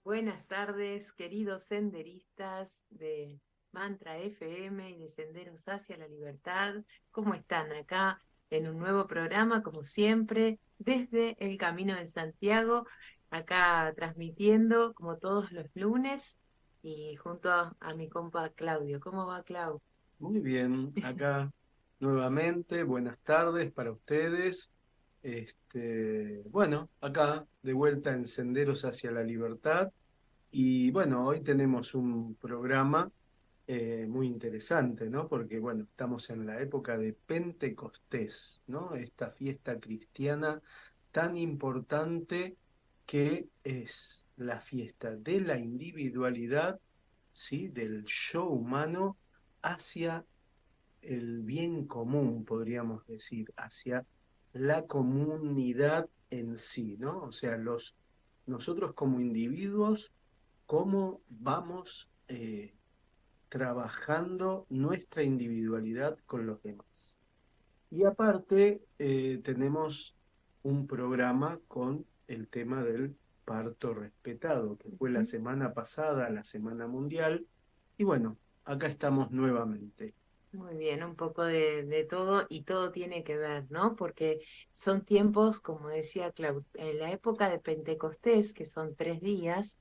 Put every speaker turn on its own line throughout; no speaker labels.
Buenas tardes, queridos senderistas de Mantra FM y de Senderos hacia la Libertad. ¿Cómo están acá en un nuevo programa, como siempre, desde el Camino de Santiago, acá transmitiendo como todos los lunes y junto a mi compa Claudio? ¿Cómo va, Clau?
Muy bien, acá nuevamente, buenas tardes para ustedes. Bueno, acá de vuelta en Senderos hacia la Libertad. Y bueno, hoy tenemos un programa muy interesante, ¿no? Porque bueno, estamos en la época de Pentecostés, ¿no? Esta fiesta cristiana tan importante que es la fiesta de la individualidad, ¿sí? Del yo humano hacia el bien común, podríamos decir, hacia la comunidad en sí, ¿no? O sea, nosotros como individuos, cómo vamos trabajando nuestra individualidad con los demás. Y aparte, tenemos un programa con el tema del parto respetado, que fue la semana pasada, la Semana Mundial, y bueno, acá estamos nuevamente.
Muy bien, un poco de todo y todo tiene que ver, ¿no? Porque son tiempos, como decía Clau, en la época de Pentecostés, que son 3 días,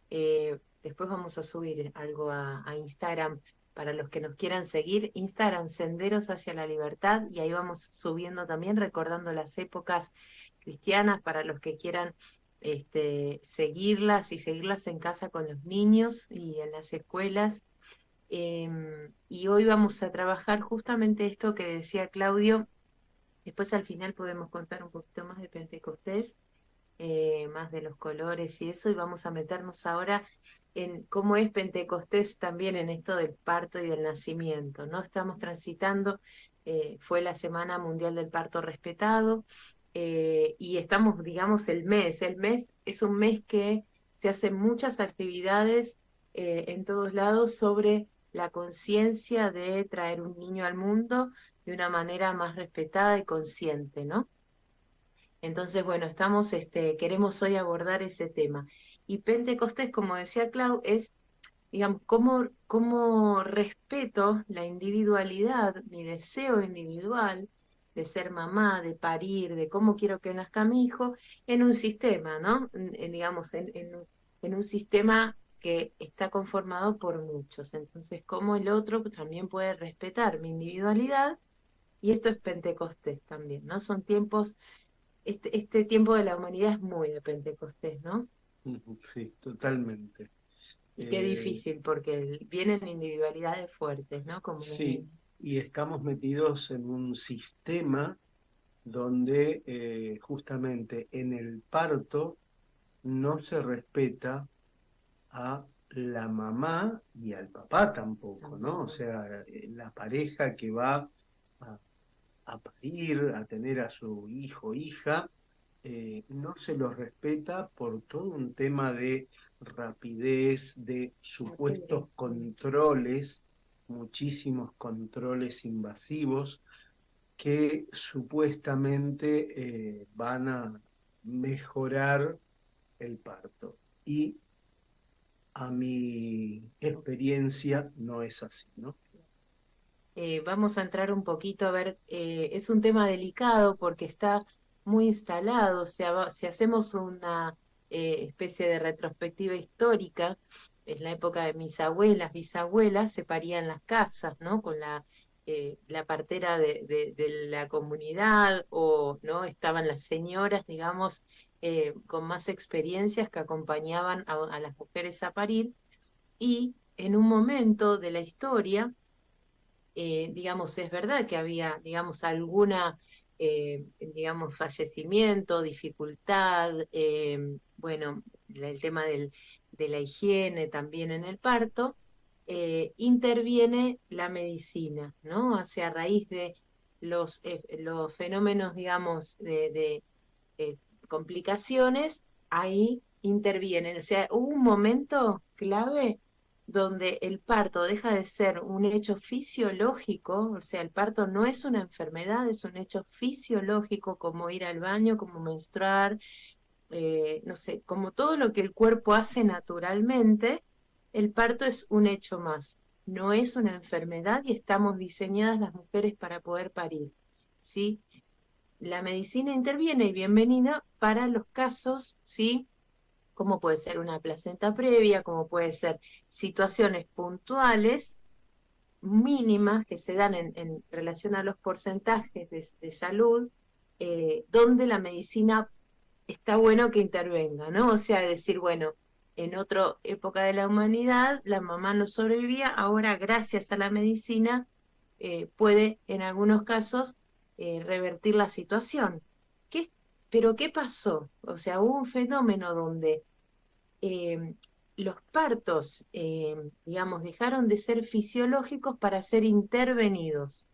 después vamos a subir algo a Instagram para los que nos quieran seguir, Instagram Senderos hacia la Libertad, y ahí vamos subiendo también, recordando las épocas cristianas para los que quieran seguirlas y seguirlas en casa con los niños y en las escuelas. Y hoy vamos a trabajar justamente esto que decía Claudio. Después al final podemos contar un poquito más de Pentecostés, más de los colores y eso, y vamos a meternos ahora en cómo es Pentecostés también en esto del parto y del nacimiento, ¿no? Estamos transitando, fue la Semana Mundial del Parto Respetado, y estamos, digamos, el mes es un mes que se hacen muchas actividades en todos lados sobre la conciencia de traer un niño al mundo de una manera más respetada y consciente, ¿no? Entonces, bueno, queremos hoy abordar ese tema. Y Pentecostés, como decía Clau, es, digamos, cómo respeto la individualidad, mi deseo individual de ser mamá, de parir, de cómo quiero que nazca mi hijo, en un sistema, ¿no? Digamos, en un sistema que está conformado por muchos. Entonces, cómo el otro también puede respetar mi individualidad, y esto es Pentecostés también, ¿no? Son tiempos, este tiempo de la humanidad es muy de Pentecostés, ¿no?
Ujú, sí, totalmente.
Y qué
Eh,
difícil, porque vienen individualidades fuertes, ¿no? Como los
sí,
niños.
y estamos metidos en un sistema donde justamente en el parto no se respeta a la mamá y al papá tampoco, ¿no? O
Tampoco.
sea, la pareja que va a, a parir, a tener a su hijo o hija, no se los respeta por todo un tema de rapidez, de
Apuro.
supuestos controles, muchísimos controles invasivos que supuestamente van a mejorar el parto. Y a mi experiencia no es así, ¿no?
Vamos a entrar un poquito a ver, es un tema delicado porque está muy instalado, o sea, si hacemos una especie de retrospectiva histórica, en la época de mis abuelas, bisabuelas, se parían las casas, ¿no? Con la partera de la comunidad, o no estaban las señoras, digamos, con más experiencias que acompañaban a las mujeres a parir, y en un momento de la historia, digamos, es verdad que había, digamos, alguna, digamos, fallecimiento, dificultad, bueno, el tema de la higiene también en el parto, interviene la medicina, ¿no? Hacia raíz de los fenómenos, digamos, de complicaciones, ahí intervienen. O sea, hubo un momento clave donde el parto deja de ser un hecho fisiológico, o sea, el parto no es una enfermedad, es un hecho fisiológico como ir al baño, como menstruar, no sé, como todo lo que el cuerpo hace naturalmente, el parto es un hecho más, no es una enfermedad y estamos diseñadas las mujeres para poder parir, ¿sí? La medicina interviene y bienvenida para los casos, ¿sí? Como puede ser una placenta previa, como puede ser situaciones puntuales mínimas que se dan en relación a los porcentajes de salud, donde la medicina está bueno que intervenga, ¿no? O sea, decir, bueno, en otra época de la humanidad la mamá no sobrevivía, ahora gracias a la medicina puede en algunos casos revertir la situación. ¿Qué, pero qué pasó? O sea, hubo un fenómeno donde eh, los partos, digamos, dejaron de ser fisiológicos para ser intervenidos.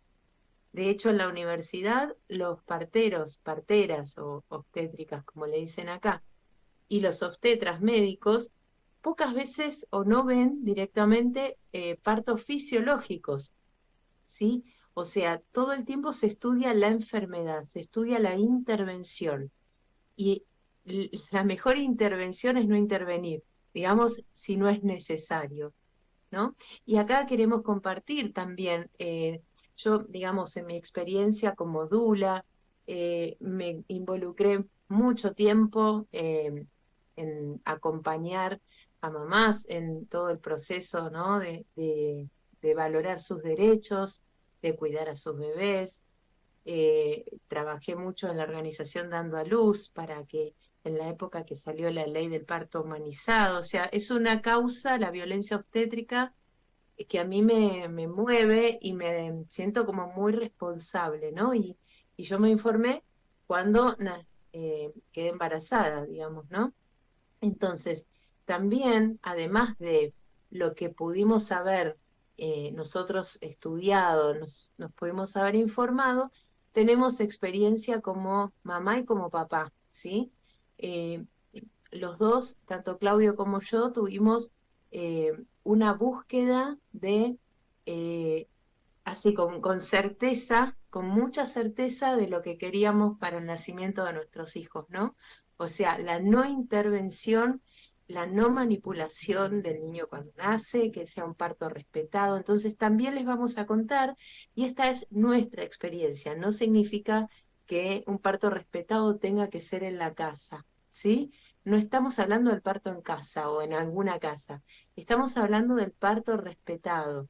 De hecho, en la universidad, los parteros, parteras o obstétricas, como le dicen acá, y los obstetras médicos, pocas veces o no ven directamente partos fisiológicos, ¿sí? O sea, todo el tiempo se estudia la enfermedad, se estudia la intervención. Y la mejor intervención es no intervenir, digamos, si no es necesario, ¿no? Y acá queremos compartir también, yo, digamos, en mi experiencia como dula, me involucré mucho tiempo en acompañar a mamás en todo el proceso, ¿no? De valorar sus derechos, de cuidar a sus bebés. Trabajé mucho en la organización Dando a Luz para que en la época que salió la ley del parto humanizado, o sea, es una causa, la violencia obstétrica, que a mí me mueve y me siento como muy responsable, ¿no? Y yo me informé cuando quedé embarazada, digamos, ¿no? Entonces, también, además de lo que pudimos haber nosotros estudiado, nos pudimos haber informado, tenemos experiencia como mamá y como papá, ¿sí? Eh, los dos, tanto Claudio como yo, tuvimos una búsqueda de, eh, así con certeza, con mucha certeza de lo que queríamos para el nacimiento de nuestros hijos, ¿no? O sea, la no intervención, la no manipulación del niño cuando nace, que sea un parto respetado. Entonces también les vamos a contar, y esta es nuestra experiencia, no significa que un parto respetado tenga que ser en la casa, ¿sí? No estamos hablando del parto en casa o en alguna casa, estamos hablando del parto respetado.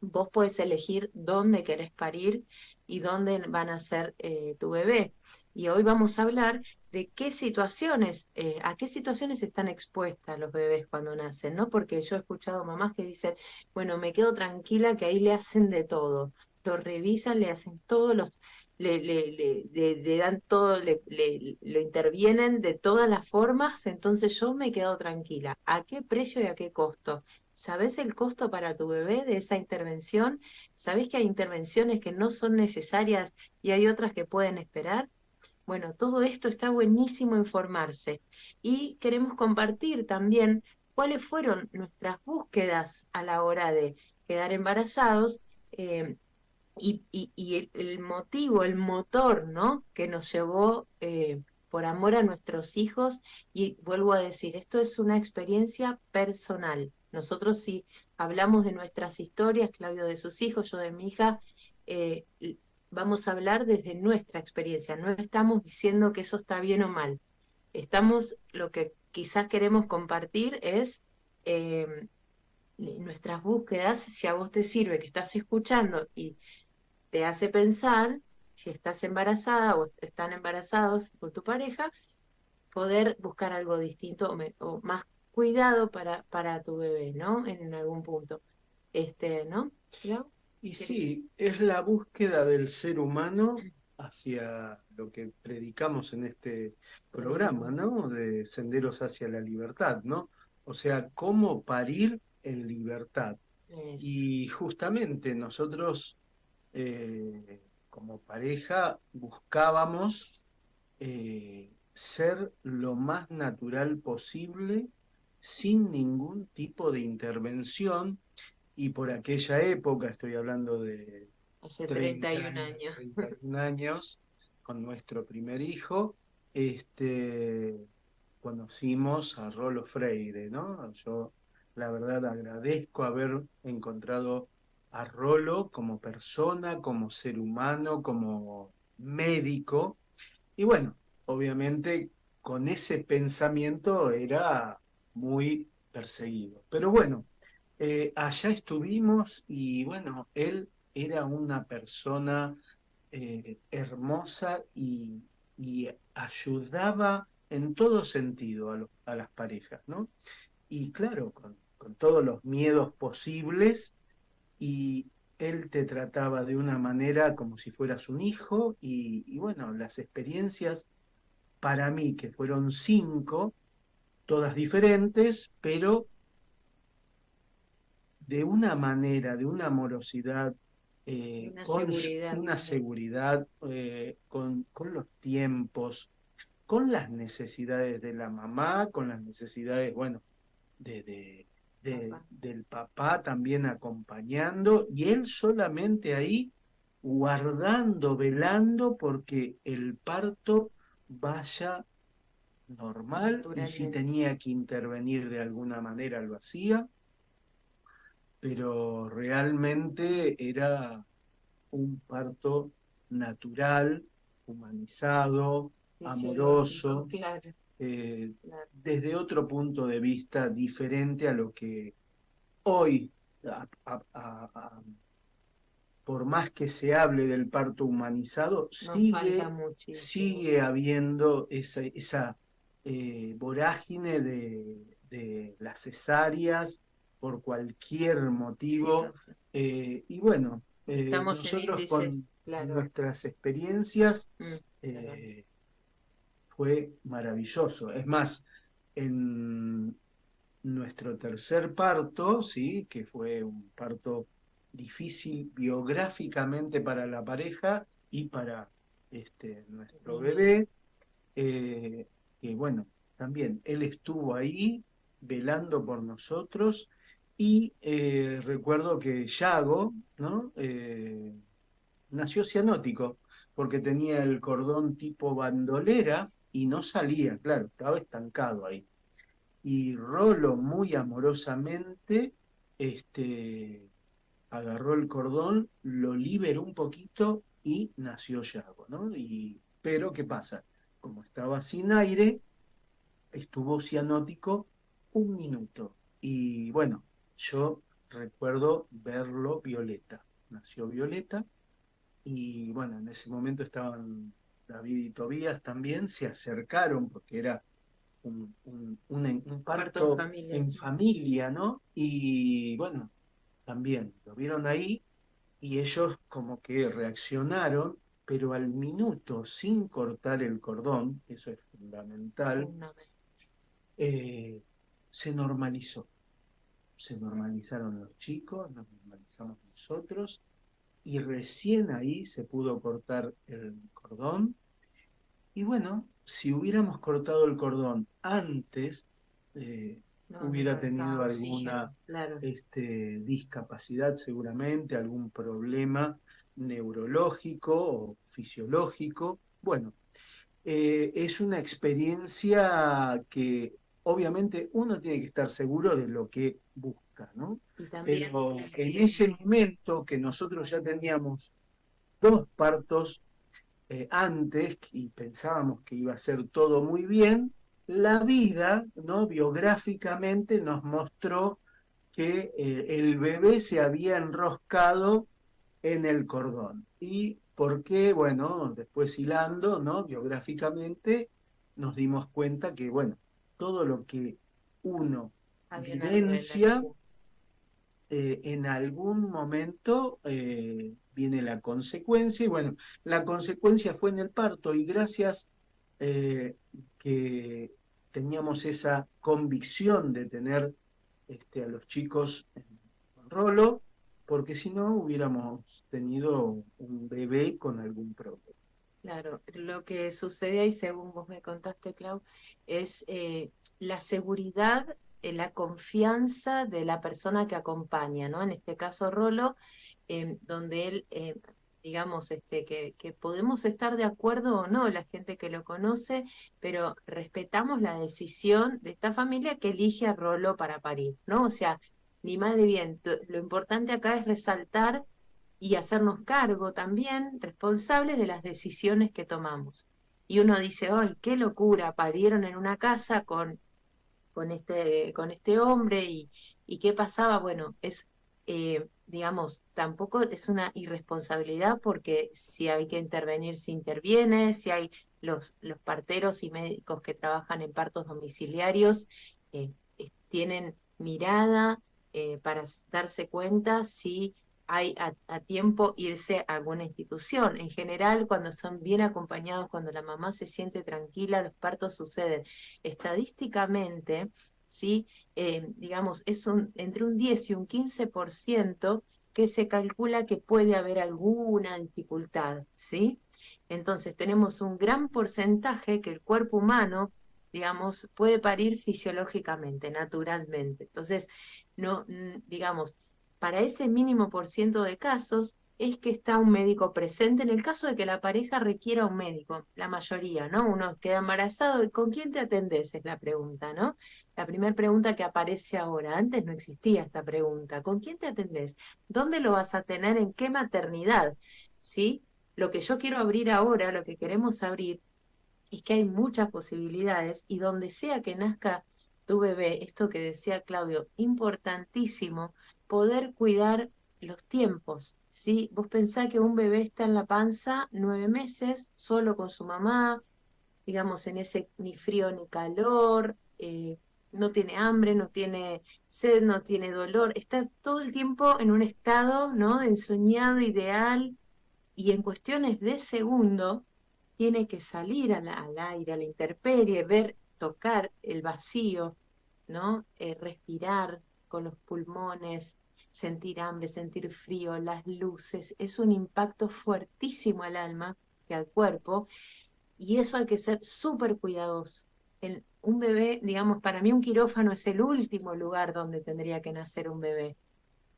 Vos podés elegir dónde querés parir y dónde van a ser tu bebé. Y hoy vamos a hablar de qué situaciones, a qué situaciones están expuestas los bebés cuando nacen, ¿no? Porque yo he escuchado mamás que dicen, bueno, me quedo tranquila que ahí le hacen de todo. Lo revisan, le hacen todo, le dan todo, lo intervienen de todas las formas, entonces yo me quedo tranquila. ¿A qué precio y a qué costo? ¿Sabés el costo para tu bebé de esa intervención? ¿Sabés que hay intervenciones que no son necesarias y hay otras que pueden esperar? Bueno, todo esto está buenísimo informarse. Y queremos compartir también cuáles fueron nuestras búsquedas a la hora de quedar embarazados, eh, y el motivo, el motor, ¿no? Que nos llevó por amor a nuestros hijos. Y vuelvo a decir, esto es una experiencia personal. Nosotros si hablamos de nuestras historias, Claudio de sus hijos, yo de mi hija, eh, vamos a hablar desde nuestra experiencia. No estamos diciendo que eso está bien o mal. Lo que quizás queremos compartir es nuestras búsquedas, si a vos te sirve que estás escuchando y te hace pensar, si estás embarazada o están embarazados con tu pareja, poder buscar algo distinto o más cuidado para tu bebé, ¿no? En algún punto. ¿No? ¿Clau?
Y
¿Querés?
sí, es la búsqueda del ser humano hacia lo que predicamos en este programa,
Buenísimo.
¿no? De Senderos hacia la libertad, ¿no? O sea, cómo parir en libertad.
Eso.
Y justamente nosotros, como pareja, buscábamos ser lo más natural posible, sin ningún tipo de intervención. Y por aquella época, estoy hablando de
Hace
30
31 años.
31 años, con nuestro primer hijo, este, conocimos a Rolo Freire, ¿no? Yo, la verdad, agradezco haber encontrado a Rolo como persona, como ser humano, como médico. Y bueno, obviamente con ese pensamiento era muy perseguido. Pero bueno, allá estuvimos y bueno, él era una persona hermosa y ayudaba en todo sentido a las parejas, ¿no? Y claro, con todos los miedos posibles y él te trataba de una manera como si fueras un hijo y bueno, las experiencias para mí, que fueron 5, todas diferentes, pero de una manera, de una amorosidad,
Una
con
seguridad
una
también.
seguridad, con los tiempos, con las necesidades de la mamá, con las necesidades, bueno, de, de-
Papá.
del papá también acompañando, y él solamente ahí guardando, velando porque el parto vaya normal, y si
Naturalmente.
tenía que intervenir de alguna manera lo hacía, pero realmente era un parto natural, humanizado,
Fisiológico,
amoroso,
claro,
eh,
claro.
desde otro punto de vista diferente a lo que hoy, por más que se hable del parto humanizado,
Nos falta muchísimo.
sigue habiendo esa vorágine de las cesáreas por cualquier
Sí,
motivo. Y bueno,
estamos en
nosotros con
índices, claro.
nuestras experiencias
Perdón.
eh, fue maravilloso. Es más, en nuestro tercer parto, ¿sí? Que fue un parto difícil biográficamente para la pareja y para nuestro
Niño.
bebé, que bueno, también él estuvo ahí velando por nosotros y recuerdo que Yago, ¿no? Nació cianótico porque tenía el cordón tipo bandolera y no salía, claro, estaba estancado ahí. Y Rolo muy amorosamente agarró el cordón, lo liberó un poquito y nació Yago, ¿no? Pero ¿qué pasa? Como estaba sin aire, estuvo cianótico 1 minuto. Y bueno, yo recuerdo verlo Violeta. Nació Violeta y bueno, en ese momento estaban David y Tobías también, se acercaron porque era un
Parto en
parto
familia.
en familia, ¿no? Y bueno, también lo vieron ahí y ellos como que reaccionaron, pero al minuto, sin cortar el cordón, eso es fundamental,
Fundamental.
eh, se normalizó. Se normalizaron los chicos, nos normalizamos nosotros y recién ahí se pudo cortar el cordón. Y bueno, si hubiéramos cortado el cordón antes, eh,
No, no
hubiera tenido
alcanzaba oxígeno,
alguna
claro.
discapacidad seguramente, algún problema neurológico o fisiológico. Bueno, es una experiencia que obviamente uno tiene que estar seguro de lo que busca, ¿no?
Y también
Pero en ese momento que nosotros ya teníamos 2 partos antes y pensábamos que iba a ser todo muy bien, la vida, ¿no? Biográficamente nos mostró que el bebé se había enroscado en el cordón. ¿Y por qué? Bueno, después hilando, ¿no? Biográficamente nos dimos cuenta que, bueno, todo lo que uno
había una
vivencia
relación.
en algún momento viene la consecuencia, y bueno, la consecuencia fue en el parto, y gracias que teníamos esa convicción de tener a los chicos en rolo, porque si no hubiéramos tenido un bebé con algún problema.
Claro, lo que sucede ahí, según vos me contaste, Clau, es la seguridad, la confianza de la persona que acompaña, ¿no? En este caso, Rolo, donde él digamos, que podemos estar de acuerdo o no, la gente que lo conoce, pero respetamos la decisión de esta familia que elige a Rolo para parir, ¿no? O sea, ni más ni bien, lo importante acá es resaltar y hacernos cargo también, responsables de las decisiones que tomamos. Y uno dice, ¡ay, qué locura! Parieron en una casa con este hombre y qué pasaba. Bueno, digamos, tampoco es una irresponsabilidad porque si hay que intervenir, se interviene, si hay los parteros y médicos que trabajan en partos domiciliarios, tienen mirada para darse cuenta si hay a tiempo irse a alguna institución. En general, cuando son bien acompañados, cuando la mamá se siente tranquila, los partos suceden. Estadísticamente, ¿sí? Digamos, entre un 10 y un 15% que se calcula que puede haber alguna dificultad, ¿sí? Entonces tenemos un gran porcentaje que el cuerpo humano, digamos, puede parir fisiológicamente, naturalmente. Entonces, no, digamos, para ese mínimo por ciento de casos es que está un médico presente en el caso de que la pareja requiera un médico, la mayoría, ¿no? Uno queda embarazado, ¿con quién te atendés? Es la pregunta, ¿no? La primera pregunta que aparece ahora, antes no existía esta pregunta, ¿con quién te atendés? ¿Dónde lo vas a tener? ¿En qué maternidad? ¿Sí? Lo que yo quiero abrir ahora, lo que queremos abrir, es que hay muchas posibilidades y donde sea que nazca tu bebé, esto que decía Claudio, importantísimo, poder cuidar los tiempos, ¿sí? Vos pensás que un bebé está en la panza 9 meses, solo con su mamá, digamos, en ese ni frío ni calor, no tiene hambre, no tiene sed, no tiene dolor, está todo el tiempo en un estado, ¿no? De ensoñado ideal y en cuestiones de segundo tiene que salir al aire, a la intemperie, ver, tocar el vacío, ¿no? Respirar con los pulmones, sentir hambre, sentir frío, las luces, es un impacto fuertísimo al alma y al cuerpo, y eso hay que ser súper cuidadoso. Un bebé, digamos, para mí un quirófano es el último lugar donde tendría que nacer un bebé,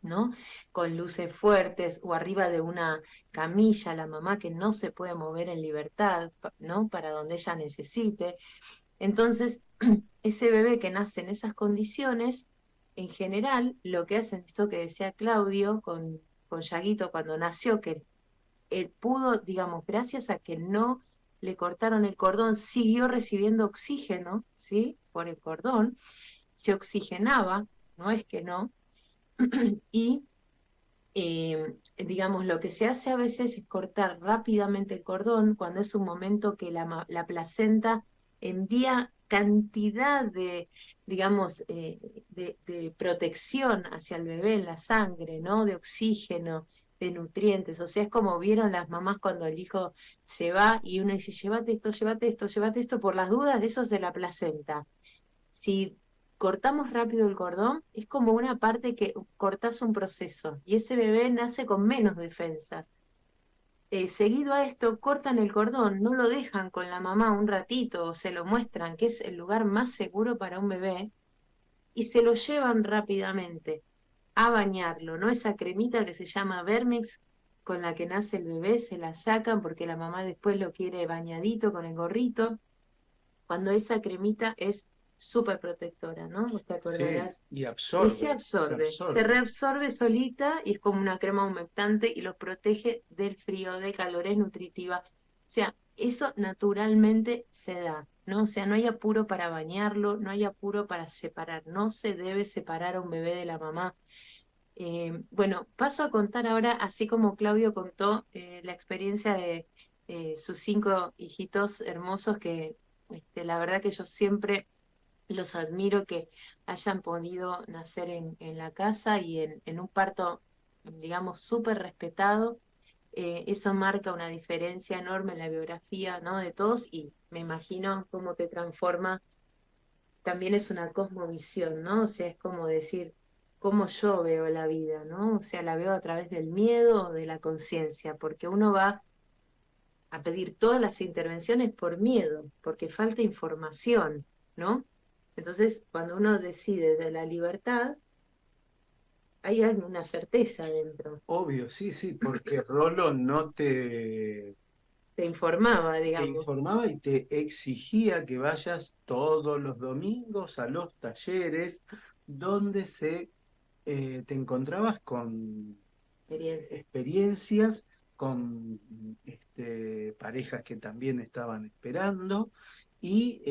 ¿no? Con luces fuertes o arriba de una camilla, la mamá que no se puede mover en libertad, ¿no? Para donde ella necesite. Entonces, ese bebé que nace en esas condiciones, en general, lo que hacen, esto que decía Claudio con Yaguito cuando nació, que él pudo, digamos, gracias a que no le cortaron el cordón, siguió recibiendo oxígeno, ¿sí? Por el cordón, se oxigenaba, no es que no, y digamos, lo que se hace a veces es cortar rápidamente el cordón cuando es un momento que la placenta envía cantidad de, digamos, de protección hacia el bebé en la sangre, ¿no? De oxígeno, de nutrientes. O sea, es como vieron las mamás cuando el hijo se va y uno dice, llévate esto, llévate esto, llévate esto, por las dudas, de eso es de la placenta. Si cortamos rápido el cordón, es como una parte que cortas un proceso y ese bebé nace con menos defensas. Seguido a esto, cortan el cordón, no lo dejan con la mamá un ratito o se lo muestran que es el lugar más seguro para un bebé y se lo llevan rápidamente a bañarlo, ¿no? Esa cremita que se llama Vermix con la que nace el bebé, se la sacan porque la mamá después lo quiere bañadito con el gorrito, cuando esa cremita es súper protectora, ¿no? Vos te
Sí,
acordarás.
y
Y
absorbe, se
se
absorbe.
reabsorbe solita y es como una crema humectante y los protege del frío, del calor, es nutritiva. O sea, eso naturalmente se da, ¿no? O sea, no hay apuro para bañarlo, no hay apuro para separar, no se debe separar a un bebé de la mamá. Bueno, paso a contar ahora, así como Claudio contó la experiencia de sus 5 hijitos hermosos que la verdad que yo siempre los admiro que hayan podido nacer en la casa y en un parto, digamos, súper respetado. Eso marca una diferencia enorme en la biografía, ¿no? De todos y me imagino cómo te transforma, también es una cosmovisión, ¿no? O sea, es como decir cómo yo veo la vida, ¿no? O sea, la veo a través del miedo o de la conciencia, porque uno va a pedir todas las intervenciones por miedo, porque falta información, ¿no? Entonces, cuando uno decide de la libertad, hay alguna certeza dentro.
Obvio, sí, sí, porque Rolo no
Te informaba,
te
digamos.
informaba y te exigía que vayas todos los domingos a los talleres donde te encontrabas con
Experiencia.
experiencias, con parejas que también estaban esperando, y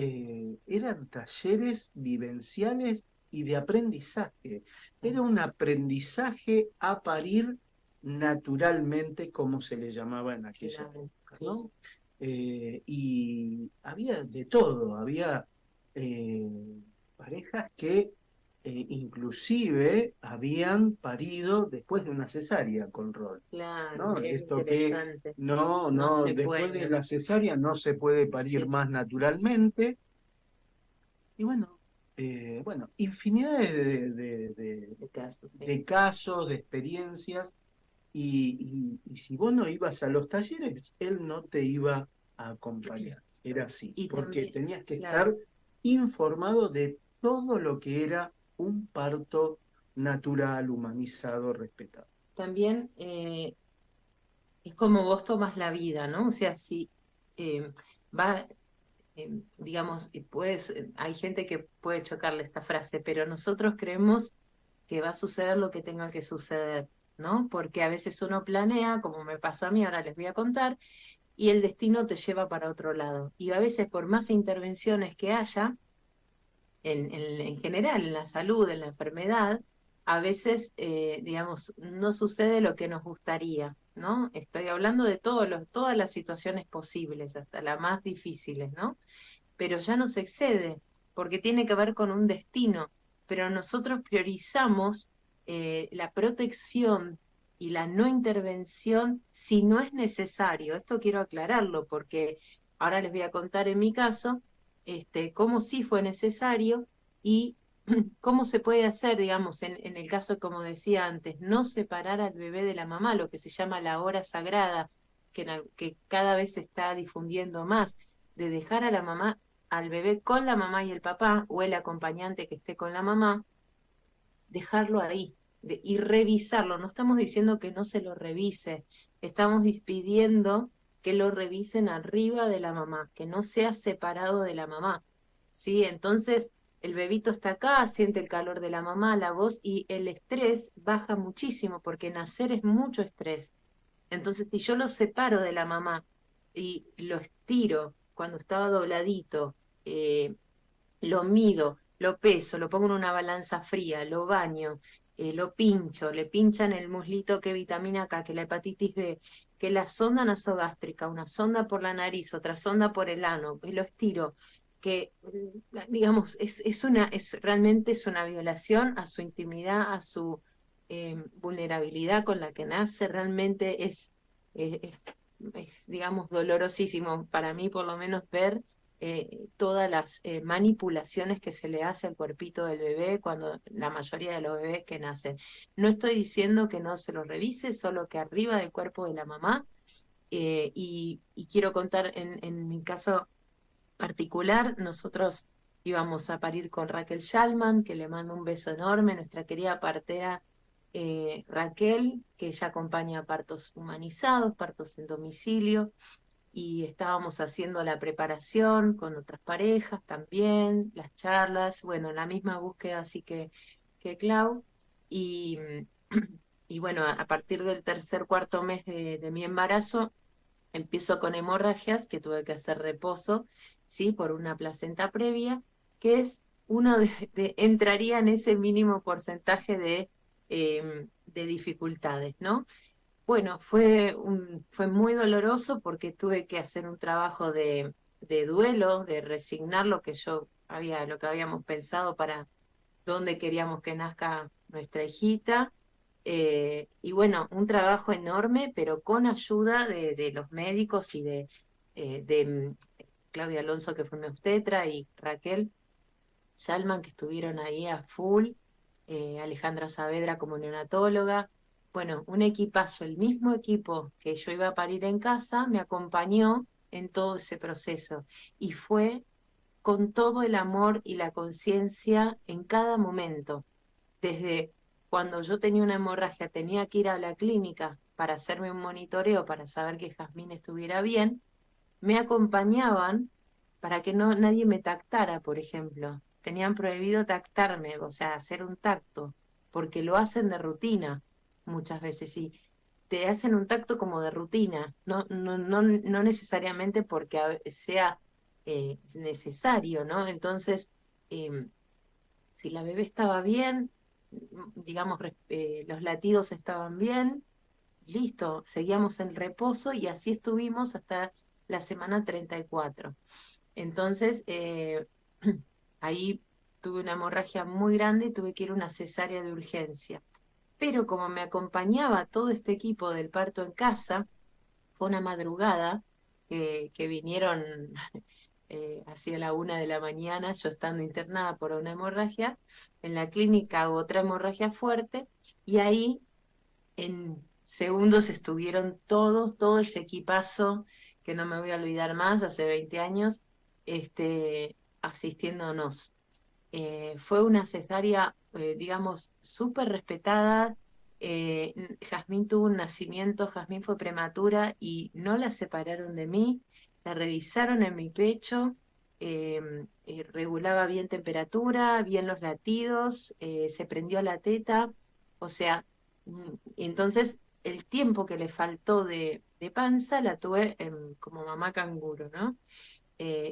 eran talleres vivenciales y de aprendizaje. Era un aprendizaje a parir naturalmente, como se le llamaba en aquella
Claro,
época,
sí.
¿no? Y había de todo, había eh, parejas que inclusive habían parido después de una cesárea con Rol,
Claro,
¿no?
mira qué
Esto que
interesante.
no,
No
no,
se
después de
puede.
la cesárea no se puede parir
Sí, sí,
más naturalmente. Y bueno, infinidades
de caso, sí.
de casos, de experiencias, y si vos no ibas a los talleres, él no te iba a acompañar. Era así,
Y
porque
también,
tenías que estar
claro,
informado de todo lo que era un parto natural, humanizado, respetado.
también es como vos tomas la vida, ¿no? O sea, si eh, va, digamos, y puedes, hay gente que puede chocarle esta frase, pero nosotros creemos que va a suceder lo que tenga que suceder, ¿no? Porque a veces uno planea, como me pasó a mí, ahora les voy a contar, y el destino te lleva para otro lado. Y a veces por más intervenciones que haya, en general, en la salud, en la enfermedad, a veces, digamos, no sucede lo que nos gustaría, ¿no? Estoy hablando de todas las situaciones posibles, hasta las más difíciles, ¿no? Pero ya nos excede, porque tiene que ver con un destino, pero nosotros priorizamos la protección y la no intervención si no es necesario. Esto quiero aclararlo, porque ahora les voy a contar en mi caso cómo sí fue necesario y cómo se puede hacer, digamos, en el caso, como decía antes, no separar al bebé de la mamá, lo que se llama la hora sagrada, que cada vez se está difundiendo más, de dejar a la mamá, al bebé con la mamá y el papá, o el acompañante que esté con la mamá, dejarlo ahí y revisarlo. No estamos diciendo que no se lo revise, estamos pidiendo que lo revisen arriba de la mamá, que no sea separado de la mamá. ¿Sí? Entonces, el bebito está acá, siente el calor de la mamá, la voz, y el estrés baja muchísimo, porque nacer es mucho estrés. Entonces, si yo lo separo de la mamá y lo estiro cuando estaba dobladito, eh, lo mido, lo peso, lo pongo en una balanza fría, lo baño, lo pincho, le pinchan el muslito, qué vitamina K, que la hepatitis B, que la sonda nasogástrica, una sonda por la nariz, otra sonda por el ano, y lo estiro, que digamos, realmente es una violación a su intimidad, a su vulnerabilidad con la que nace, realmente eh, es, digamos, dolorosísimo para mí, por lo menos, ver todas las manipulaciones que se le hace al cuerpito del bebé cuando la mayoría de los bebés que nacen. No estoy diciendo que no se lo revise, solo que arriba del cuerpo de la mamá, y quiero contar en mi caso particular, nosotros íbamos a parir con Raquel Schallman, que le mando un beso enorme, nuestra querida partera Raquel, que ella acompaña partos humanizados, partos en domicilio, y estábamos haciendo la preparación con otras parejas también, las charlas, bueno, la misma búsqueda así que Clau, y, y bueno, a partir del tercer, cuarto mes de mi embarazo, empiezo con hemorragias, que tuve que hacer reposo, ¿sí? Por una placenta previa, que es uno entraría en ese mínimo porcentaje de dificultades, ¿no? Bueno, fue muy doloroso porque tuve que hacer un trabajo de duelo, de resignar lo que habíamos pensado para dónde queríamos que nazca nuestra hijita. Y bueno, un trabajo enorme, pero con ayuda de los médicos y de Claudia Alonso, que fue mi obstetra, y Raquel Shalman, que estuvieron ahí a full, Alejandra Saavedra como neonatóloga. Bueno, un equipazo, el mismo equipo que yo iba a parir en casa, me acompañó en todo ese proceso y fue con todo el amor y la conciencia en cada momento, desde cuando yo tenía una hemorragia, tenía que ir a la clínica para hacerme un monitoreo, para saber que Jazmín estuviera bien, me acompañaban para que no, nadie me tactara, por ejemplo. Tenían prohibido tactarme, o sea, hacer un tacto, porque lo hacen de rutina muchas veces, y te hacen un tacto como de rutina, no necesariamente porque sea necesario, ¿no? Entonces, em, si la bebé estaba bien, digamos, los latidos estaban bien, listo, seguíamos en reposo y así estuvimos hasta la semana 34. Entonces, ahí tuve una hemorragia muy grande y tuve que ir a una cesárea de urgencia. Pero como me acompañaba todo este equipo del parto en casa, fue una madrugada que vinieron hacia la 1 de la mañana, yo estando internada por una hemorragia. En la clínica hago otra hemorragia fuerte y ahí en segundos estuvieron todos, todo ese equipazo que no me voy a olvidar más, hace 20 años, asistiéndonos. Fue una cesárea, digamos, súper respetada. Jazmín tuvo un nacimiento, Jazmín fue prematura y no la separaron de mí, la revisaron en mi pecho, regulaba bien temperatura, bien los latidos, se prendió la teta, o sea, entonces el tiempo que le faltó de panza la tuve como mamá canguro, ¿no?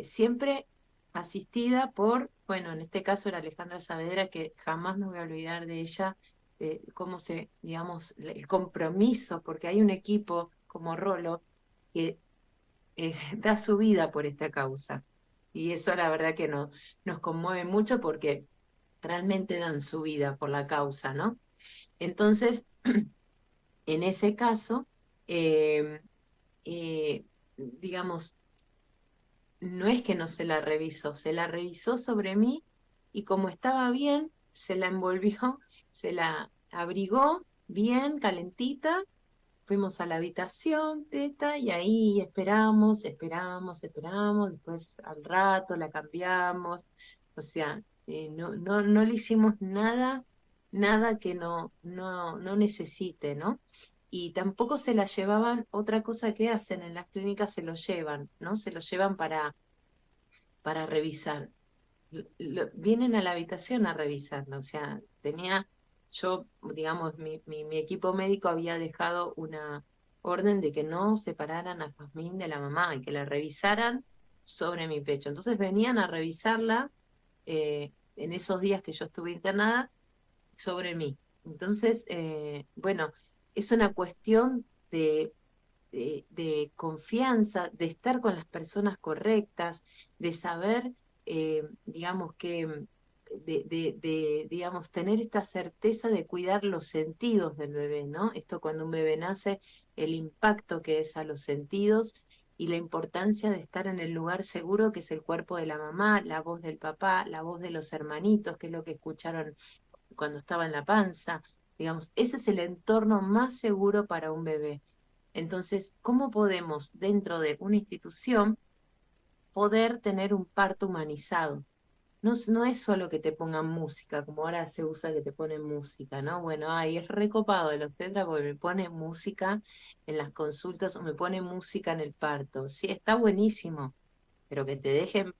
Siempre asistida por, bueno, en este caso era Alejandra Saavedra, que jamás me voy a olvidar de ella, cómo digamos, el compromiso, porque hay un equipo como Rolo que da su vida por esta causa. Y eso la verdad que nos conmueve mucho porque realmente dan su vida por la causa, ¿no? Entonces, en ese caso, eh, digamos, no es que no se la revisó sobre mí y como estaba bien, se la envolvió, se la abrigó bien, calentita, fuimos a la habitación, teta, y ahí esperamos, después al rato la cambiamos, o sea, no le hicimos nada, nada que no necesite, ¿no? Y tampoco se la llevaban, otra cosa que hacen en las clínicas, se lo llevan, ¿no? Se lo llevan para revisar. Vienen a la habitación a revisarlo, o sea, yo, digamos, mi equipo médico había dejado una orden de que no separaran a Jazmín de la mamá y que la revisaran sobre mi pecho. Entonces venían a revisarla en esos días que yo estuve internada sobre mí. Entonces, bueno, es una cuestión de confianza, de estar con las personas correctas, de saber, digamos, digamos, tener esta certeza de cuidar los sentidos del bebé, ¿no? Esto cuando un bebé nace, el impacto que es a los sentidos y la importancia de estar en el lugar seguro que es el cuerpo de la mamá, la voz del papá, la voz de los hermanitos, que es lo que escucharon cuando estaba en la panza. Digamos, ese es el entorno más seguro para un bebé. Entonces, ¿cómo podemos dentro de una institución poder tener un parto humanizado? No es solo que te pongan música, como ahora se usa que te ponen música, ¿no? Bueno, ay, es recopado el obstetra porque me pone música en las consultas o me pone música en el parto. Sí, está buenísimo, pero que te dejen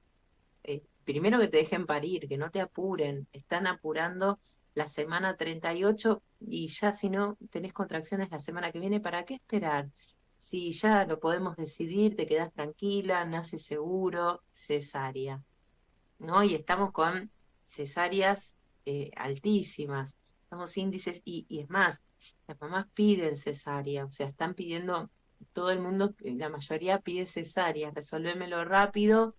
primero que te dejen parir, que no te apuren, están apurando la semana 38 y ya si no tenés contracciones la semana que viene, ¿para qué esperar? Si ya lo podemos decidir, te quedás tranquila, nace seguro, cesárea, ¿no? Y estamos con cesáreas altísimas, estamos índices, y es más, las mamás piden cesárea, o sea, están pidiendo, todo el mundo, la mayoría pide cesárea, resolvémelo rápido,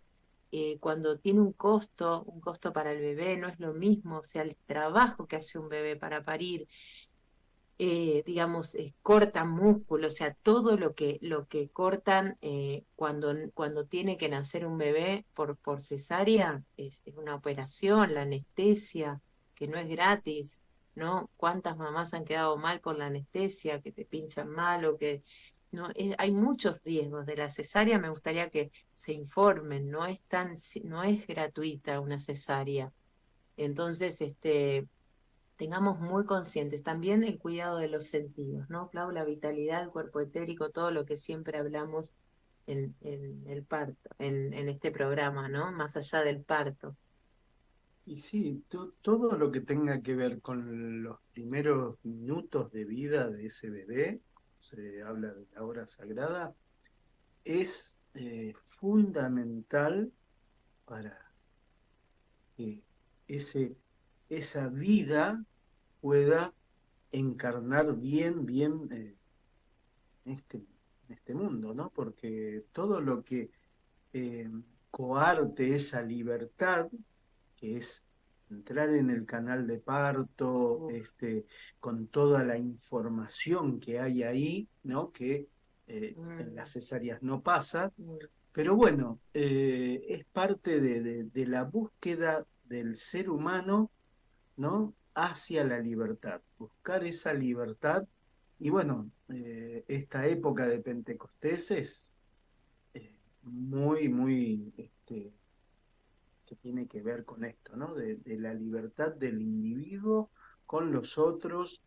cuando tiene un costo para el bebé, no es lo mismo, o sea, el trabajo que hace un bebé para parir, digamos, cortan músculo, o sea, todo lo que cortan cuando tiene que nacer un bebé por cesárea, es una operación, la anestesia, que no es gratis, ¿no? ¿Cuántas mamás han quedado mal por la anestesia, que te pinchan mal o que... No, hay muchos riesgos de la cesárea, me gustaría que se informen, no es gratuita una cesárea. Entonces, tengamos muy conscientes también el cuidado de los sentidos, ¿no, Clau? La vitalidad, el cuerpo etérico, todo lo que siempre hablamos en el parto, en este programa, ¿no? Más allá del parto.
Y sí, todo lo que tenga que ver con los primeros minutos de vida de ese bebé, se habla de la hora sagrada, es fundamental para que ese, esa vida pueda encarnar bien en este mundo, ¿no? Porque todo lo que eh, coarte esa libertad, que es entrar en el canal de parto,
Uf,
con toda la información que hay ahí, ¿no? Que en las
mm,
cesáreas no pasa,
mm,
pero bueno, es parte de la búsqueda del ser humano, ¿no? Hacia la libertad, buscar esa libertad. Y bueno, esta época de Pentecostés es muy, que tiene que ver con esto, ¿no? De la libertad del individuo con los otros,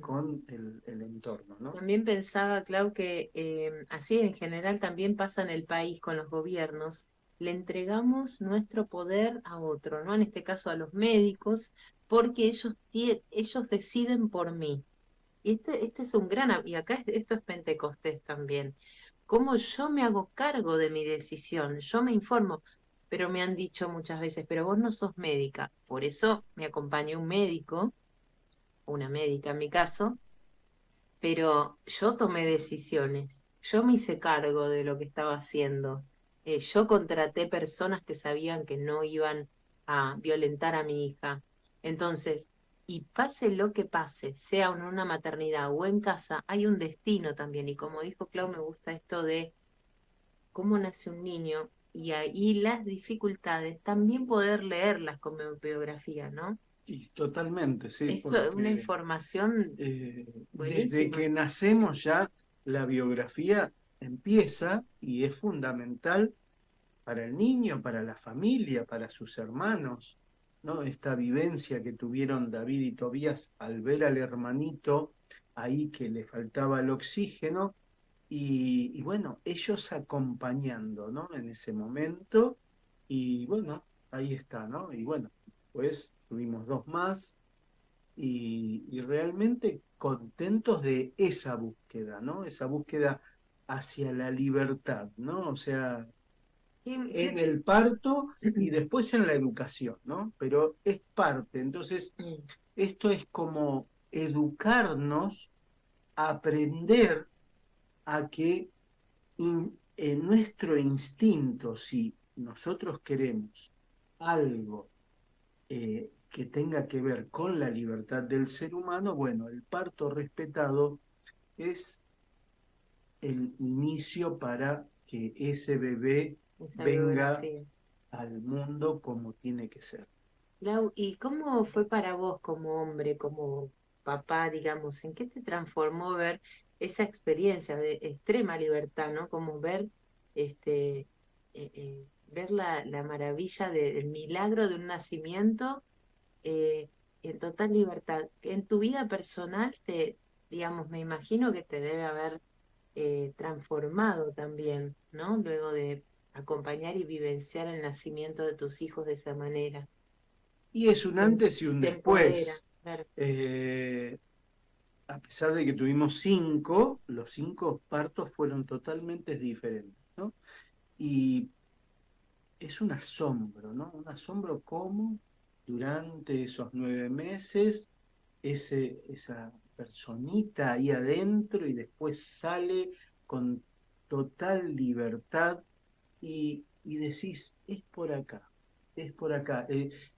con el entorno, ¿no?
También pensaba, Clau, que así en general también pasa en el país con los gobiernos. Le entregamos nuestro poder a otro, ¿no? En este caso a los médicos, porque ellos deciden por mí. Y este es un y acá esto es Pentecostés también. Cómo yo me hago cargo de mi decisión, yo me informo, pero me han dicho muchas veces, pero vos no sos médica. Por eso me acompañó un médico, una médica en mi caso, pero yo tomé decisiones, yo me hice cargo de lo que estaba haciendo. Yo contraté personas que sabían que no iban a violentar a mi hija. Entonces, y pase lo que pase, sea en una maternidad o en casa, hay un destino también. Y como dijo Clau, me gusta esto de cómo nace un niño y ahí las dificultades, también poder leerlas como biografía, ¿no?
Y totalmente, sí,
Esto es una
porque
información
desde
buenísima.
que nacemos ya la biografía empieza y es fundamental para el niño, para la familia, para sus hermanos, ¿no? Esta vivencia que tuvieron David y Tobías al ver al hermanito ahí que le faltaba el oxígeno y bueno, ellos acompañando, ¿no? En ese momento y bueno, ahí está, ¿no? Y bueno, pues tuvimos dos más y realmente contentos de esa búsqueda, ¿no? Esa búsqueda hacia la libertad, ¿no? O sea, en
¿Qué-
el parto y después en la educación, ¿no? Pero es parte. Entonces,
Mm,
esto es como educarnos, aprender a que en nuestro instinto, si nosotros queremos algo que tenga que ver con la libertad del ser humano, bueno, el parto respetado es el inicio para que ese bebé
esa
venga
biografía.
al mundo como tiene que ser.
Lau, ¿y cómo fue para vos como hombre, como papá, digamos, en qué te transformó ver esa experiencia de extrema libertad, ¿no? Como ver, ver la maravilla del milagro de un nacimiento eh, en total libertad. En tu vida personal digamos, me imagino que te debe haber transformado también, ¿no? Luego de acompañar y vivenciar el nacimiento de tus hijos de esa manera.
Y es un antes y un
Te empodera.
después.
Claro.
Eh, a pesar de que tuvimos cinco, los cinco partos fueron totalmente diferentes, ¿no? Y es un asombro, ¿no? Un asombro cómo durante esos 9 meses esa personita ahí adentro y después sale con total libertad y decís, es por acá.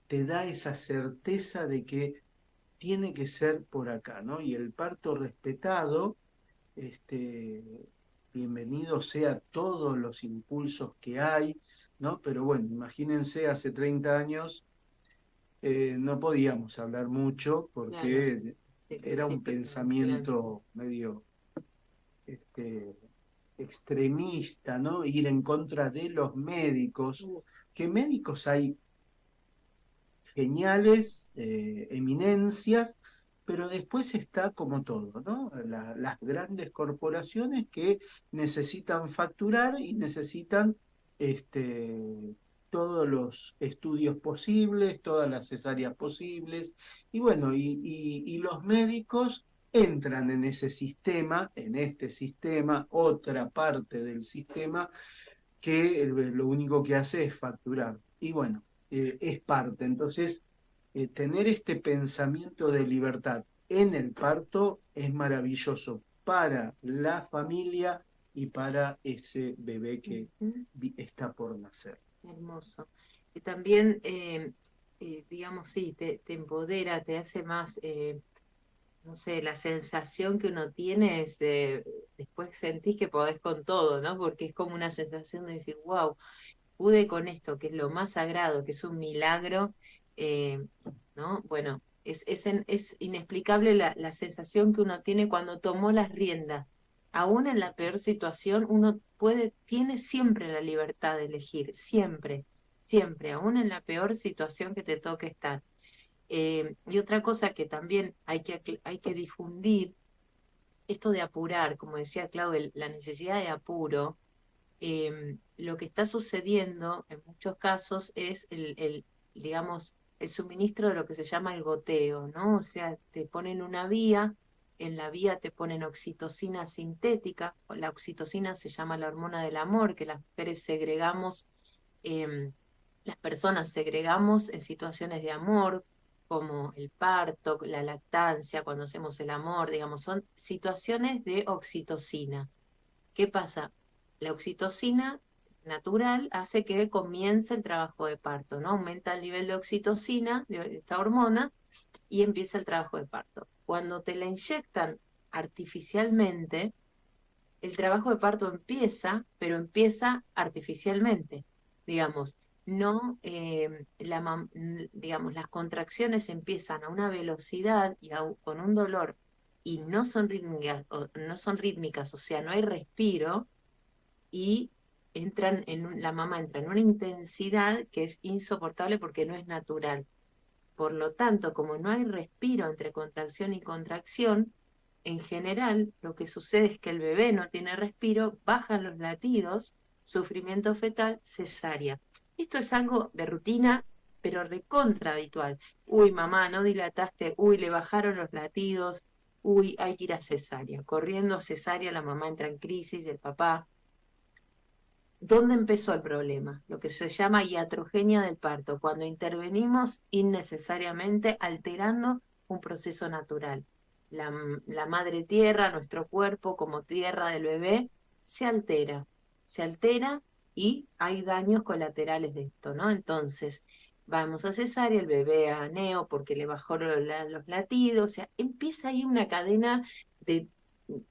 Te da esa certeza de que tiene que ser por acá, ¿no? Y el parto respetado, este, bienvenido sea todos los impulsos que hay, ¿no? Pero bueno, imagínense, hace 30 años no podíamos hablar mucho
Claro,
porque
de
era un
claro.
pensamiento medio este, extremista, ¿no? Ir en contra de los médicos,
Uf,
que médicos hay geniales, eminencias, pero después está como todo, ¿no? Las grandes corporaciones que necesitan facturar y necesitan todos los estudios posibles, todas las cesáreas posibles, y bueno, y los médicos entran en ese sistema, en este sistema, otra parte del sistema que lo único que hace es facturar. Y bueno, es parte. Entonces, tener este pensamiento de libertad en el parto es maravilloso para la familia y para ese bebé que
Ujú.
está por nacer.
Hermoso. Y también, digamos, sí, te empodera, te hace más, no sé, la sensación que uno tiene es de, después sentís que podés con todo, ¿no? Porque es como una sensación de decir, wow, pude con esto, que es lo más sagrado, que es un milagro, ¿no? Bueno, es inexplicable la sensación que uno tiene cuando tomó las riendas. Aún en la peor situación, uno tiene siempre la libertad de elegir, siempre, siempre, aún en la peor situación que te toque estar. Y otra cosa que también hay que difundir, esto de apurar, como decía Claudia, la necesidad de apuro. Lo que está sucediendo en muchos casos es digamos, el suministro de lo que se llama el goteo, ¿no? O sea, te ponen una vía, en la vía te ponen oxitocina sintética, la oxitocina se llama la hormona del amor, que las mujeres segregamos, em, las personas segregamos en situaciones de amor, como el parto, la lactancia, cuando hacemos el amor, digamos, son situaciones de oxitocina. ¿Qué pasa? La oxitocina natural hace que comience el trabajo de parto, ¿no? Aumenta el nivel de oxitocina, de esta hormona, y empieza el trabajo de parto. Cuando te la inyectan artificialmente, el trabajo de parto empieza, pero empieza artificialmente. Digamos, no, digamos, las contracciones empiezan a una velocidad y con un dolor y no son rítmicas, no son rítmicas, o sea, no hay respiro y la mamá entra en una intensidad que es insoportable porque no es natural. Por lo tanto, como no hay respiro entre contracción y contracción, en general lo que sucede es que el bebé no tiene respiro, bajan los latidos, sufrimiento fetal, cesárea. Esto es algo de rutina, pero recontra habitual. Uy, mamá, no dilataste, uy, le bajaron los latidos, uy, hay que ir a cesárea. Corriendo a cesárea, la mamá entra en crisis, el papá. ¿Dónde empezó el problema? Lo que se llama iatrogenia del parto, cuando intervenimos innecesariamente alterando un proceso natural. La madre tierra, nuestro cuerpo como tierra del bebé, se altera y hay daños colaterales de esto, ¿no? Entonces, vamos a cesárea, el bebé a aneo porque le bajó los latidos, o sea, empieza ahí una cadena de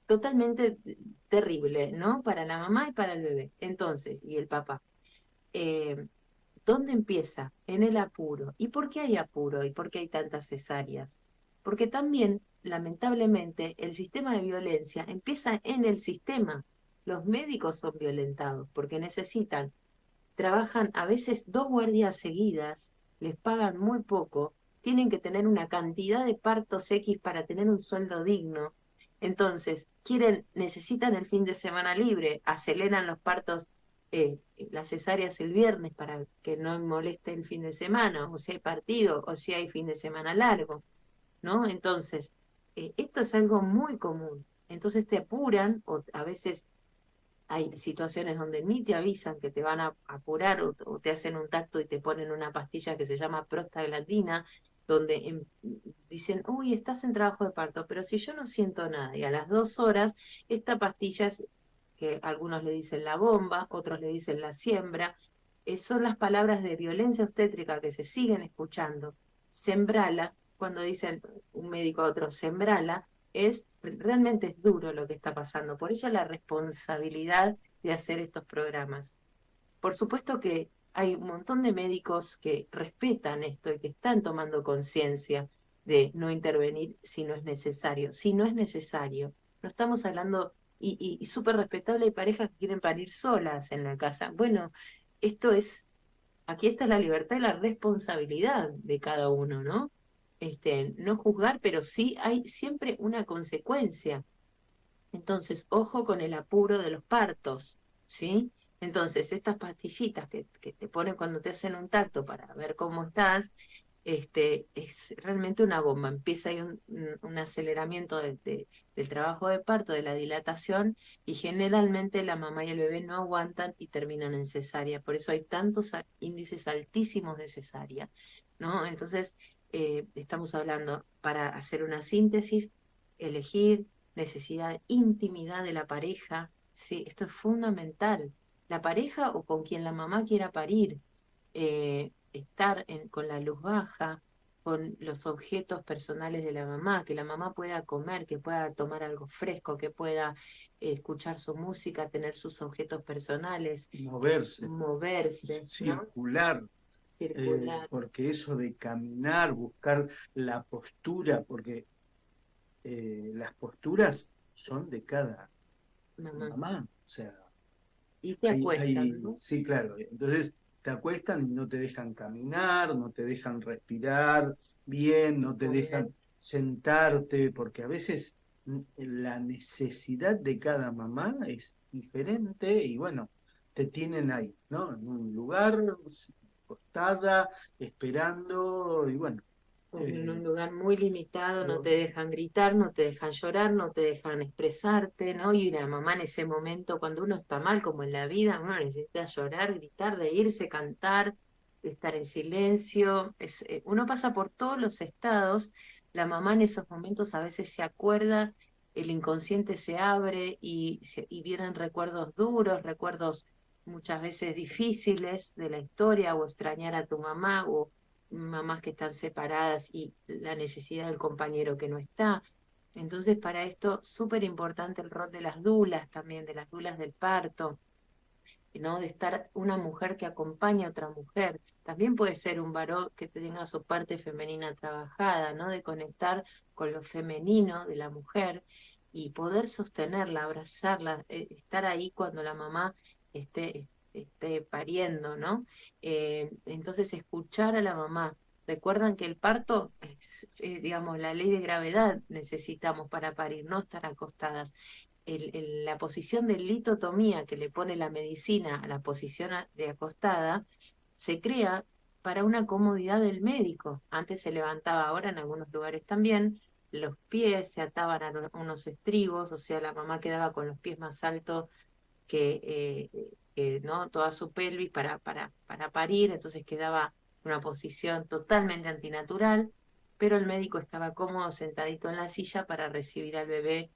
totalmente terrible, ¿no? Para la mamá y para el bebé. Entonces, y el papá. Eh, ¿Dónde empieza? En el apuro. ¿Y por qué hay apuro? ¿Y por qué hay tantas cesáreas? Porque también, lamentablemente, el sistema de violencia empieza en el sistema. Los médicos son violentados porque necesitan, trabajan a veces 2 guardias seguidas, les pagan muy poco, tienen que tener una cantidad de partos X para tener un sueldo digno. Entonces, necesitan el fin de semana libre, aceleran los partos, las cesáreas el viernes para que no moleste el fin de semana, o si hay partido, o si hay fin de semana largo, ¿no? Entonces, esto es algo muy común. Entonces te apuran, o a veces hay situaciones donde ni te avisan que te van a apurar o te hacen un tacto y te ponen una pastilla que se llama prostaglandina, donde dicen, uy, estás en trabajo de parto, pero si yo no siento nada, y a las 2 horas, esta pastilla es, que algunos le dicen la bomba, otros le dicen la siembra, son las palabras de violencia obstétrica que se siguen escuchando. Sembrala, cuando dicen un médico a otro, sembrala, realmente es duro lo que está pasando. Por eso la responsabilidad de hacer estos programas. Por supuesto que hay un montón de médicos que respetan esto y que están tomando conciencia de no intervenir si no es necesario. Si no es necesario, no estamos hablando, y súper respetable, hay parejas que quieren parir solas en la casa. Bueno, esto es aquí está la libertad y la responsabilidad de cada uno, ¿no? No juzgar, pero sí hay siempre una consecuencia. Entonces, ojo con el apuro de los partos, ¿sí? Entonces, estas pastillitas que te ponen cuando te hacen un tacto para ver cómo estás, es realmente una bomba. Empieza ahí un aceleramiento del trabajo de parto, de la dilatación, y generalmente la mamá y el bebé no aguantan y terminan en cesárea. Por eso hay tantos índices altísimos de cesárea, ¿no? Entonces, estamos hablando, para hacer una síntesis, elegir necesidad, intimidad de la pareja, sí, esto es fundamental. La pareja o con quien la mamá quiera parir, estar con la luz baja, con los objetos personales de la mamá, que la mamá pueda comer, que pueda tomar algo fresco, que pueda escuchar su música, tener sus objetos personales,
Moverse,
moverse, ¿no?
circular,
Circular.
porque eso de caminar, buscar la postura, porque las posturas son de cada
Mamá.
mamá, o sea,
Y te acuestan, ¿no?
sí, claro, entonces te acuestan y no te dejan caminar, no te dejan respirar bien, no te
Comer.
dejan sentarte, porque a veces la necesidad de cada mamá es diferente y bueno, te tienen ahí, ¿no? En un lugar, acostada, esperando y bueno.
En
eh,
un lugar muy limitado, no
lo-
te dejan gritar, no te dejan llorar, no te dejan expresarte, ¿no? Y la mamá en ese momento, cuando uno está mal, como en la vida, uno necesita llorar, gritar, reírse, cantar, estar en silencio. Uno pasa por todos los estados, la mamá en esos momentos a veces se acuerda, el inconsciente se abre y vienen recuerdos duros, recuerdos muchas veces difíciles de la historia, o extrañar a tu mamá, o mamás que están separadas y la necesidad del compañero que no está. Entonces, para esto, súper importante el rol de las dulas también, de las dulas del parto, ¿no? De estar una mujer que acompaña a otra mujer. También puede ser un varón que tenga su parte femenina trabajada, ¿no? De conectar con lo femenino de la mujer y poder sostenerla, abrazarla, estar ahí cuando la mamá esté pariendo, ¿no? Entonces, escuchar a la mamá. Recuerdan que el parto es, digamos, la ley de gravedad necesitamos para parir, no estar acostadas. La posición de litotomía que le pone la medicina a la posición de acostada se crea para una comodidad del médico. Antes se levantaba, ahora en algunos lugares también, los pies se ataban a unos estribos, o sea, la mamá quedaba con los pies más altos que ¿no? Toda su pelvis para parir, entonces quedaba una posición totalmente antinatural, pero el médico estaba cómodo sentadito en la silla para recibir al bebé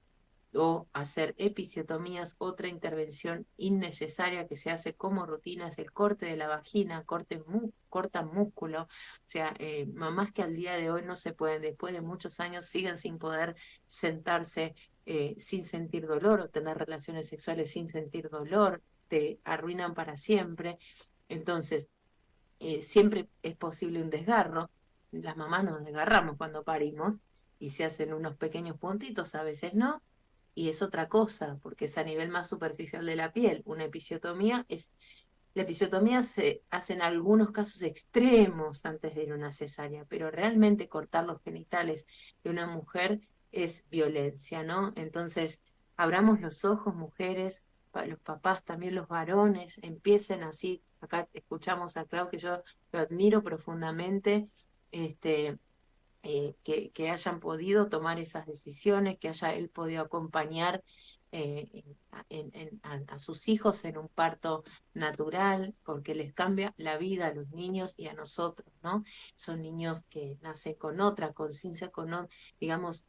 o hacer episiotomías, otra intervención innecesaria que se hace como rutina es el corte de la vagina, cortan músculo, o sea, mamás que al día de hoy no se pueden, después de muchos años, siguen sin poder sentarse sin sentir dolor o tener relaciones sexuales sin sentir dolor, te arruinan para siempre. Entonces, siempre es posible un desgarro. Las mamás nos desgarramos cuando parimos y se hacen unos pequeños puntitos, a veces no, y es otra cosa, porque es a nivel más superficial de la piel. La episiotomía se hace en algunos casos extremos antes de ir a una cesárea, pero realmente cortar los genitales de una mujer es violencia, ¿no? Entonces, abramos los ojos, mujeres, los papás, también los varones, empiecen así. Acá escuchamos a Clau, que yo lo admiro profundamente, este, que hayan podido tomar esas decisiones, que haya él podido acompañar a sus hijos en un parto natural, porque les cambia la vida a los niños y a nosotros, ¿no? Son niños que nacen con otra conciencia, digamos,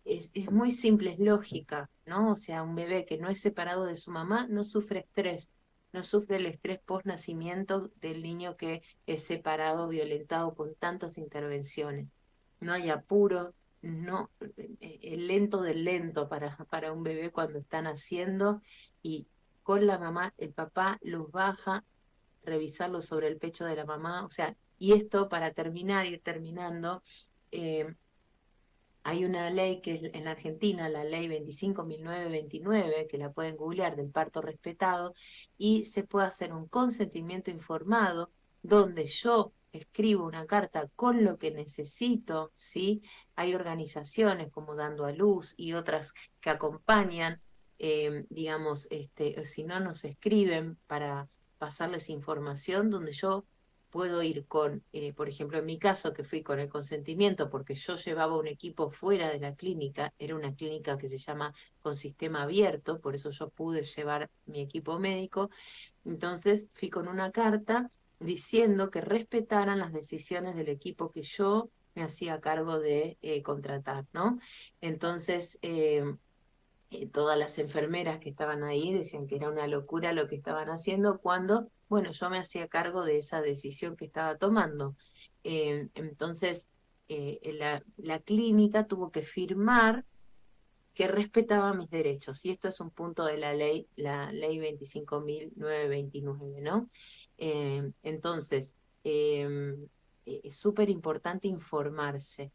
es muy simple, es lógica, ¿no? O sea, un bebé que no es separado de su mamá no sufre estrés. No sufre el estrés post nacimiento del niño que es separado, violentado con tantas intervenciones. No hay apuro, no, el lento del lento para un bebé cuando está naciendo, y con la mamá, el papá los baja, revisarlo sobre el pecho de la mamá, o sea, y esto para terminar, ir terminando, eh, hay una ley que es en la Argentina, la ley 25.929, que la pueden googlear, del parto respetado, y se puede hacer un consentimiento informado donde yo escribo una carta con lo que necesito, ¿sí? Hay organizaciones como Dando a Luz y otras que acompañan, digamos, si no nos escriben para pasarles información donde yo puedo ir con, por ejemplo, en mi caso, que fui con el consentimiento, porque yo llevaba un equipo fuera de la clínica, era una clínica que se llama con sistema abierto, por eso yo pude llevar mi equipo médico, entonces fui con una carta diciendo que respetaran las decisiones del equipo que yo me hacía cargo de contratar, ¿no? Entonces, todas las enfermeras que estaban ahí decían que era una locura lo que estaban haciendo cuando, bueno, yo me hacía cargo de esa decisión que estaba tomando. Entonces, la clínica tuvo que firmar que respetaba mis derechos, y esto es un punto de la ley 25.929, ¿no? Entonces, es súper importante informarse.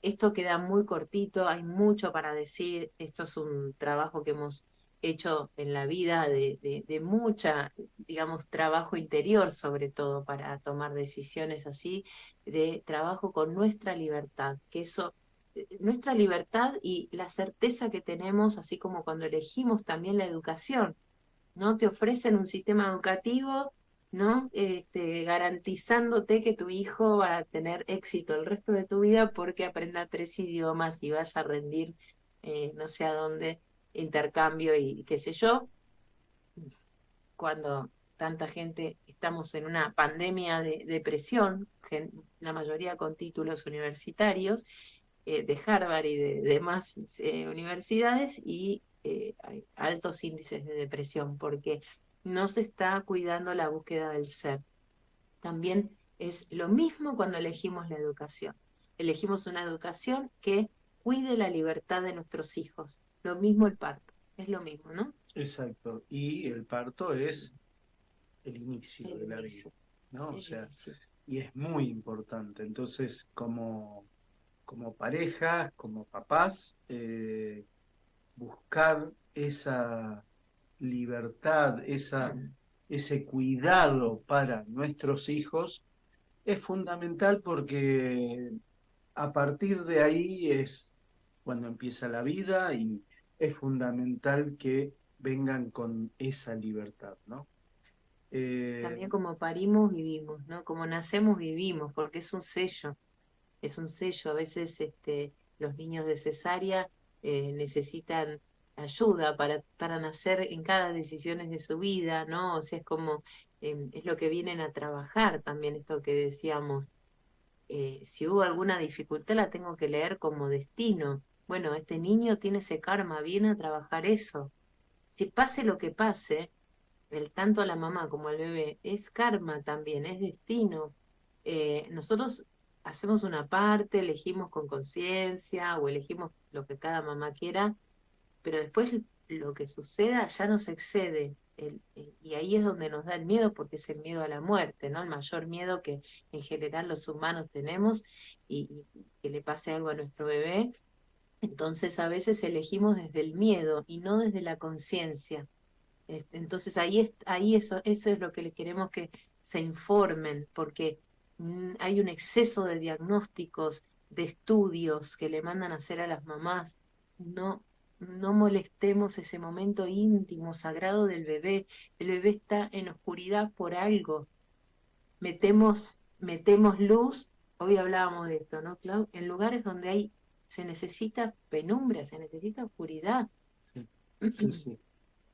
Esto queda muy cortito, hay mucho para decir. Esto es un trabajo que hemos hecho en la vida de mucha, digamos, trabajo interior, sobre todo para tomar decisiones así, de trabajo con nuestra libertad, que eso, nuestra libertad y la certeza que tenemos, así como cuando elegimos también la educación, ¿no? Te ofrecen un sistema educativo, ¿no? Garantizándote que tu hijo va a tener éxito el resto de tu vida porque aprenda 3 idiomas y vaya a rendir no sé a dónde, intercambio y qué sé yo, cuando tanta gente estamos en una pandemia de depresión, la mayoría con títulos universitarios, de Harvard y de demás universidades, y hay altos índices de depresión porque no se está cuidando la búsqueda del ser. También es lo mismo cuando elegimos la educación. Elegimos una educación que cuide la libertad de nuestros hijos. Lo mismo el parto, es lo mismo, ¿no?
Exacto. Y el parto es el inicio
El
de la vida,
inicio,
¿no? O
el
sea,
inicio.
y es muy importante. Entonces, como parejas, como papás, buscar esa libertad, ese cuidado para nuestros hijos es fundamental porque a partir de ahí es cuando empieza la vida y es fundamental que vengan con esa libertad, ¿no?
También
Eh,
como parimos, vivimos, ¿no? Como nacemos, vivimos, porque es un sello. Es un sello. A veces los niños de cesárea necesitan ayuda para nacer en cada decisión de su vida, ¿no? O sea, es como, es lo que vienen a trabajar también, esto que decíamos. Si hubo alguna dificultad, la tengo que leer como destino. Bueno, este niño tiene ese karma, viene a trabajar eso. Si pase lo que pase, tanto a la mamá como al bebé, es karma también, es destino. Nosotros hacemos una parte, elegimos con conciencia o elegimos lo que cada mamá quiera, pero después lo que suceda ya nos excede. Y ahí es donde nos da el miedo, porque es el miedo a la muerte, ¿no? El mayor miedo que en general los humanos tenemos, y que le pase algo a nuestro bebé. Entonces a veces elegimos desde el miedo y no desde la conciencia. Entonces ahí eso es lo que le queremos que se informen, porque hay un exceso de diagnósticos, de estudios que le mandan a hacer a las mamás. No, no molestemos ese momento íntimo, sagrado del bebé. El bebé está en oscuridad por algo. Metemos luz. Hoy hablábamos de esto, ¿no, Clau? En lugares donde se necesita penumbra, se necesita oscuridad.
sí, sí, sí.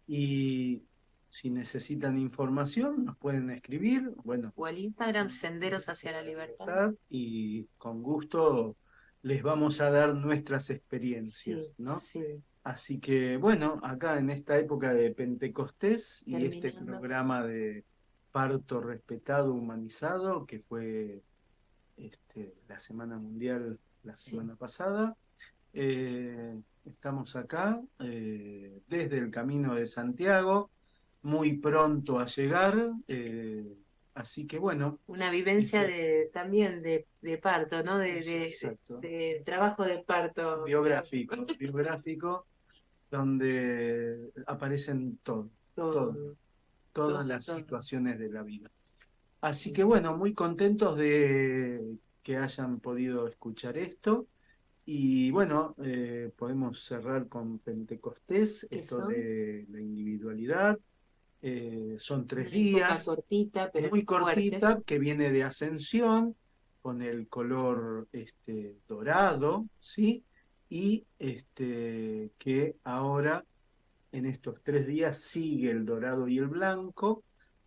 Y si necesitan información, nos pueden escribir, bueno,
O al Instagram, Senderos hacia la Libertad.
libertad, y con gusto les vamos a dar nuestras
Sí,
experiencias, ¿no?
sí,
Así que bueno, acá en esta época de Pentecostés y este
terminando.
programa de parto respetado, humanizado, que fue la Semana Mundial la
Sí.
semana pasada, estamos acá desde el Camino de Santiago, muy pronto a llegar, así que bueno,
Una vivencia
ese,
también de parto, ¿no?
es exacto,
De trabajo de parto, Clau.
biográfico, donde aparecen todo,
Todo,
todas
todo,
las
todo.
situaciones de la vida. Así que bueno, muy contentos de que hayan podido escuchar esto. Y bueno, podemos cerrar con Pentecostés,
que
esto
son
de la individualidad. Son
una
tres
época
días,
cortita, pero
muy
fuerte.
cortita, que viene de Ascensión, con el color dorado, ¿sí? Y que ahora, en estos 3 días, sigue el dorado y el blanco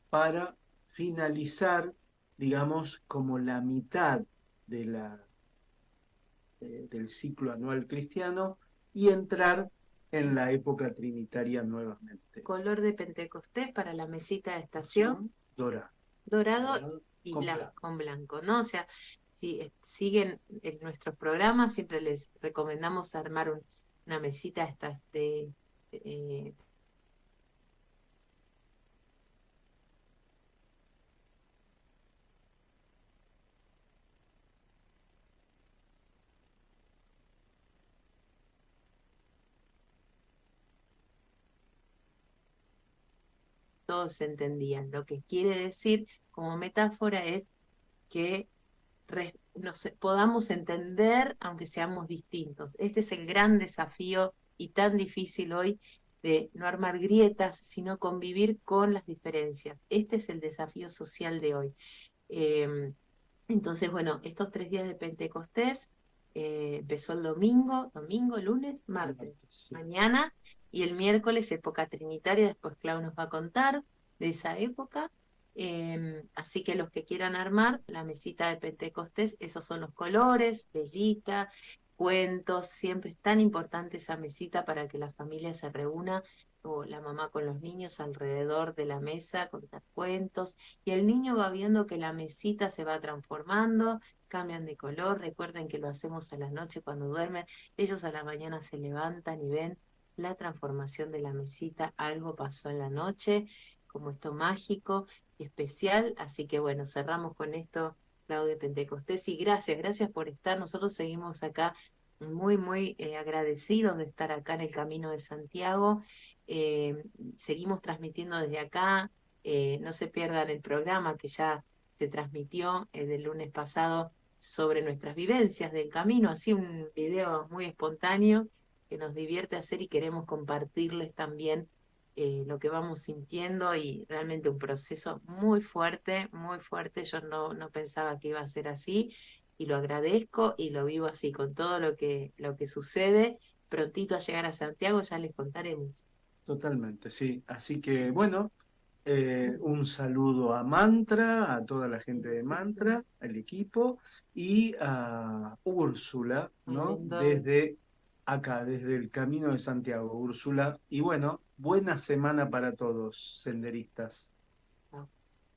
para finalizar, digamos, como la mitad de del ciclo anual cristiano y entrar en la época trinitaria nuevamente.
Color de Pentecostés para la mesita de estación,
Estación dorada,
dorado
dorado
y
con
blanco,
blanco.
con blanco, ¿no? O sea, si siguen en nuestros programas, siempre les recomendamos armar una mesita estas eh, todos se entendían. Lo que quiere decir como metáfora es que podamos entender aunque seamos distintos. Este es el gran desafío y tan difícil hoy de no armar grietas, sino convivir con las diferencias. Este es el desafío social de hoy. Eh, entonces, bueno, estos 3 días de Pentecostés empezó el domingo, lunes, martes,
Sí,
mañana, y el miércoles época trinitaria, después Clau nos va a contar de esa época. Así que los que quieran armar la mesita de Pentecostés, esos son los colores, velita, cuentos, siempre es tan importante esa mesita para que la familia se reúna o la mamá con los niños alrededor de la mesa, contar cuentos y el niño va viendo que la mesita se va transformando, cambian de color, recuerden que lo hacemos a la noche cuando duermen, ellos a la mañana se levantan y ven la transformación de la mesita, algo pasó en la noche, como esto mágico y especial, así que bueno, cerramos con esto, Claudia Pentecostés, y gracias por estar, nosotros seguimos acá muy agradecidos de estar acá en el Camino de Santiago, eh, seguimos transmitiendo desde acá, no se pierdan el programa que ya se transmitió del lunes pasado sobre nuestras vivencias del camino, así un video muy espontáneo que nos divierte hacer y queremos compartirles también lo que vamos sintiendo y realmente un proceso muy fuerte. Yo no pensaba que iba a ser así y lo agradezco y lo vivo así con todo lo que sucede. Prontito a llegar a Santiago ya les contaremos.
totalmente, sí. Así que bueno, un saludo a Mantra, a toda la gente de Mantra, al equipo y a Úrsula,
Muy
¿no?
lindo.
Desde acá, desde el Camino de Santiago, Úrsula. Y bueno, buena semana para todos, senderistas.